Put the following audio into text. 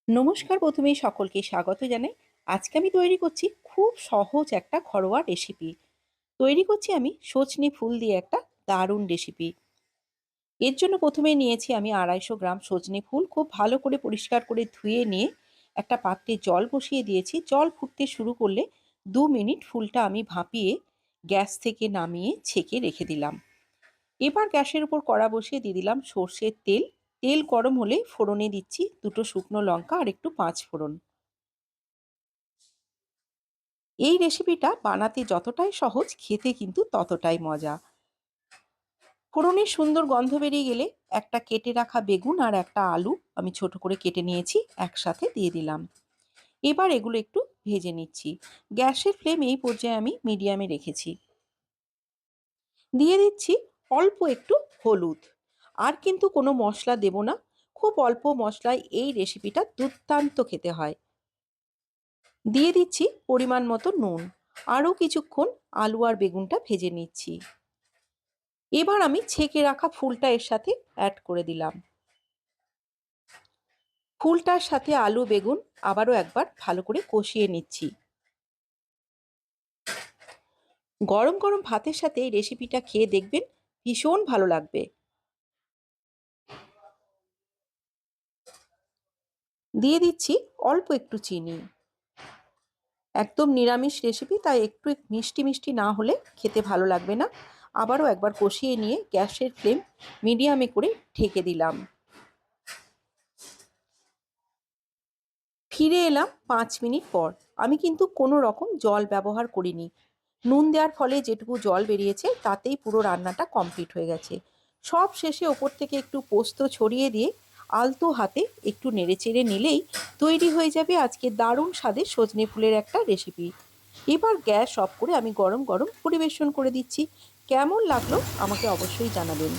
নমস্কার, প্রথমেই সকলকে স্বাগত জানাই। আজকে আমি তৈরি করছি খুব সহজ একটা ঘরোয়া রেসিপি। তৈরি করছি আমি সজনে ফুল দিয়ে একটা দারুণ রেসিপি। এর জন্য প্রথমেই নিয়েছি আমি ২৫০ গ্রাম সজনে ফুল। খুব ভালো করে পরিষ্কার করে ধুয়ে নিয়ে একটা পাত্রে জল বসিয়ে দিয়েছি। জল ফুটতে শুরু করলে ২ মিনিট ফুলটা আমি ভাপিয়ে গ্যাস থেকে নামিয়ে ছেঁকে রেখে দিলাম। এবার গ্যাসের উপর কড়া বসিয়ে দিয়ে দিলাম সর্ষের তেল। তেল গরম হলে ফোড়নে দিচ্ছি ২ শুকনো লঙ্কা আর একটু ৫ ফোড়ন। এই রেসিপিটা বানাতে যতটাই সহজ, খেতে কিন্তু ততটাই মজা। ফোড়নের সুন্দর গন্ধ বেরিয়ে গেলে একটা কেটে রাখা বেগুন আর একটা আলু আমি ছোট করে কেটে নিয়েছি, একসাথে দিয়ে দিলাম। এবার এগুলো একটু ভেজে নিচ্ছি। গ্যাসের ফ্লেম এই পর্যায়ে আমি মিডিয়ামে রেখেছি। দিয়ে দিচ্ছি অল্প একটু হলুদ। আর কিন্তু কোনো মশলা দেব না। খুব অল্প মশলায় এই রেসিপিটা দুর্দান্ত খেতে হয়। দিয়ে দিচ্ছি পরিমাণ মতো নুন। আরও কিছুক্ষণ আলু আর বেগুনটা ভেজে নিচ্ছি। এবার আমি ছেঁকে রাখা ফুলটা এর সাথে অ্যাড করে দিলাম। ফুলটার সাথে আলু বেগুন আবারও একবার ভালো করে কষিয়ে নিচ্ছি। গরম গরম ভাতের সাথে এই রেসিপিটা খেয়ে দেখবেন, ভীষণ ভালো লাগবে। দিয়ে দিচ্ছি অল্প একটু চিনি। একদম নিরামিষ রেসিপি, তাই একটু মিষ্টি মিষ্টি না হলে খেতে ভালো লাগবে না। আবারও একবার কষিয়ে নিয়ে গ্যাসের ফ্লেম মিডিয়ামে করে ঢেকে দিলাম। ফিরে এলাম ৫ মিনিট পর। আমি কিন্তু কোনো রকম জল ব্যবহার করিনি। নুন দেওয়ার ফলে যেটুকু জল বেরিয়েছে তাতেই পুরো রান্নাটা কমপ্লিট হয়ে গেছে। সব শেষে ওপর থেকে একটু পোস্ত ছড়িয়ে দিয়ে আলতো হাতে একটু নেড়েচেড়ে নিলেই তৈরি হয়ে যাবে আজকে দারুণ স্বাদের সজনে ফুলের একটা রেসিপি। এবার গ্যাস অফ করে আমি গরম গরম পরিবেশন করে দিচ্ছি। কেমন লাগলো আমাকে অবশ্যই জানাবেন।